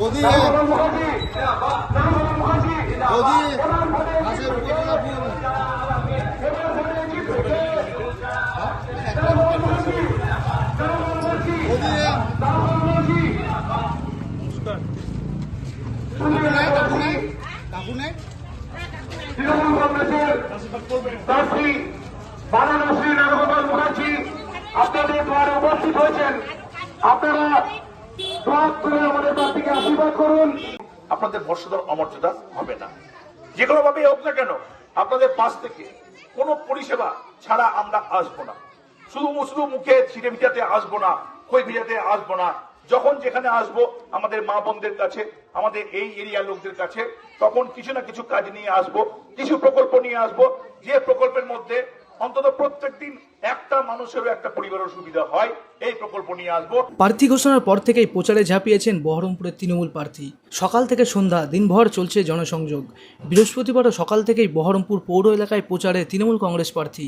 মোদি মোদি হাসের উপরে লাফিয়ে তৃণমূল কংগ্রেসের প্রার্থী বারাণসী নাগগোপাল মুখার্জি আপনাদের দ্বারে উপস্থিত হয়েছেন। আপনারা দোয়া করে আমাদের প্রার্থীকে আশীর্বাদ করুন। আপনাদের মর্যাদার অমর্যাদা হবে না, যে কোনো ভাবে হোক না কেন। আপনাদের পাশ থেকে কোনো পরিষেবা ছাড়া আমরা আসবো না। শুধু মুখে ছিটে ভিটাতে আসবো না, খই ভিটাতে আসবো না। যখন যেখানে আসবো আমাদের মা বোনদের কাছে, আমাদের এই এরিয়ার লোকদের কাছে, তখন কিছু না কিছু কাজ নিয়ে আসবো, কিছু প্রকল্প নিয়ে আসবো, যে প্রকল্পের মধ্যে অন্তত প্রত্যেকদিন একটা মানুষেরও একটা পরিবারের সুবিধা হয়, এই প্রকল্প নিয়ে আসবো। প্রার্থী ঘোষণার পর থেকেই প্রচারে ঝাঁপিয়েছেন বহরমপুরের তৃণমূল প্রার্থী। সকাল থেকে সন্ধ্যা দিনভর চলছে জনসংযোগ। বৃহস্পতিবারও সকাল থেকেই বহরমপুর পৌর এলাকায় প্রচারে তৃণমূল কংগ্রেস প্রার্থী।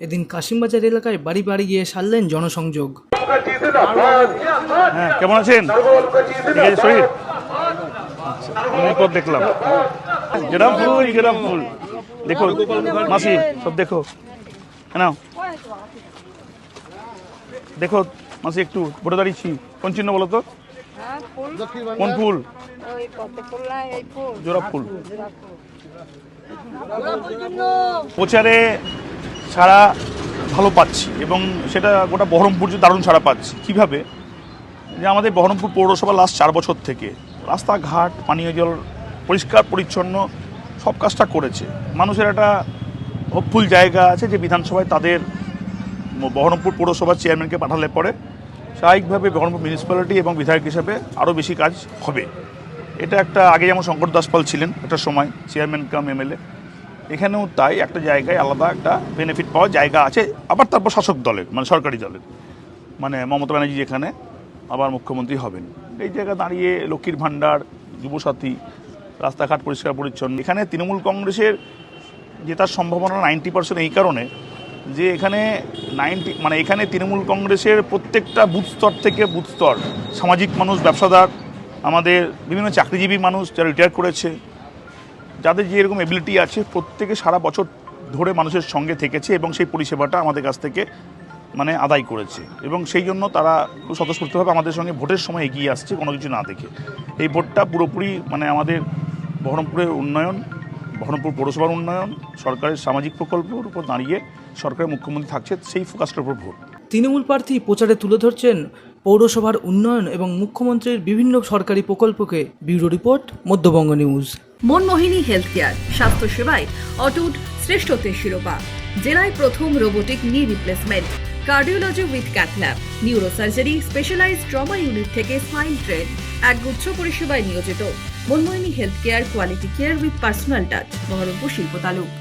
এদিন কাশিমবাজার এলাকায় বাড়ি বাড়ি গিয়ে সারলেন জনসংযোগ। হ্যাঁ, কেমন আছেন? ঠিক আছে শরীর? পর দেখলাম যেরকম ফুল দেখো মাসি, সব দেখো নাও, দেখো মাসি একটু ভোটে দাঁড়িয়েছি। কোন চিহ্ন বলো তো? কোন ফুল? জোড়া ফুল। প্রচারে সারা ভালো পাচ্ছি এবং সেটা গোটা বহরমপুর যে দারুণ সারা পাচ্ছি। কিভাবে? যে আমাদের বহরমপুর পৌরসভা লাস্ট 4 বছর থেকে রাস্তাঘাট, পানীয় জল, পরিষ্কার পরিচ্ছন্ন সব কাজটা করেছে। মানুষের একটা হোপফুল জায়গা আছে যে বিধানসভায় তাদের বহরমপুর পৌরসভার চেয়ারম্যানকে পাঠালে পরে স্বাভাবিকভাবে বহরমপুর মিউনিসিপ্যালিটি এবং বিধায়ক হিসাবে আরও বেশি কাজ হবে। এটা একটা আগে যেমন শঙ্কর দাসপাল ছিলেন একটা সময় চেয়ারম্যান কাম এমএলএ, এখানেও তাই একটা জায়গায় আলাদা একটা বেনিফিট পাওয়ার জায়গা আছে। আবার তারপর শাসক দলের মানে সরকারি দলের মানে মমতা ব্যানার্জি যেখানে আবার মুখ্যমন্ত্রী হবেন, এই জায়গা দাঁড়িয়ে লক্ষ্মীর ভাণ্ডার, যুবসাথী, রাস্তাঘাট পরিষ্কার পরিচ্ছন্ন। এখানে তৃণমূল কংগ্রেসের জেতার সম্ভাবনা 90% এই কারণে যে এখানে এখানে তৃণমূল কংগ্রেসের প্রত্যেকটা বুথ স্তর থেকে বুথ স্তর সামাজিক মানুষ, ব্যবসাদার, আমাদের বিভিন্ন চাকরিজীবী মানুষ যারা রিটায়ার করেছে, যাদের যে এরকম এবিলিটি আছে, প্রত্যেকে সারা বছর ধরে মানুষের সঙ্গে থেকেছে এবং সেই পরিষেবাটা আমাদের কাছ থেকে আদায় করেছে এবং সেই জন্য তারা খুব স্বতঃস্ফূর্তভাবে আমাদের সঙ্গে ভোটের সময় এগিয়ে আসছে কোনো কিছু না দেখে। এই ভোটটা পুরোপুরি আমাদের বহরমপুরের উন্নয়ন, বহরমপুর পৌরসভার উন্নয়ন, সরকারের সামাজিক প্রকল্পের উপর দাঁড়িয়ে সরকারের মুখ্যমন্ত্রী থাকছে, সেই ফোকাসটার উপর ভোট। তৃণমূল প্রার্থী প্রচারে তুলে ধরছেন পৌরসভার উন্নয়ন এবং মুখ্যমন্ত্রীর বিভিন্ন সরকারি প্রকল্পকে। Bureau report, Madhyabanga news. Manmohini health care, স্বাস্থ্য সেবায় অটুট শ্রেষ্ঠত্বের শিরোপা। জেলায় প্রথম robotic knee replacement, cardiology with cath lab, neurosurgery, specialized trauma unit থেকে স্মাইল ট্রেন, একগুচ্ছ পরিষেবায় নিয়োজিত। Manmohini health care, quality care with personal touch, Baharampur শিল্প তালুক।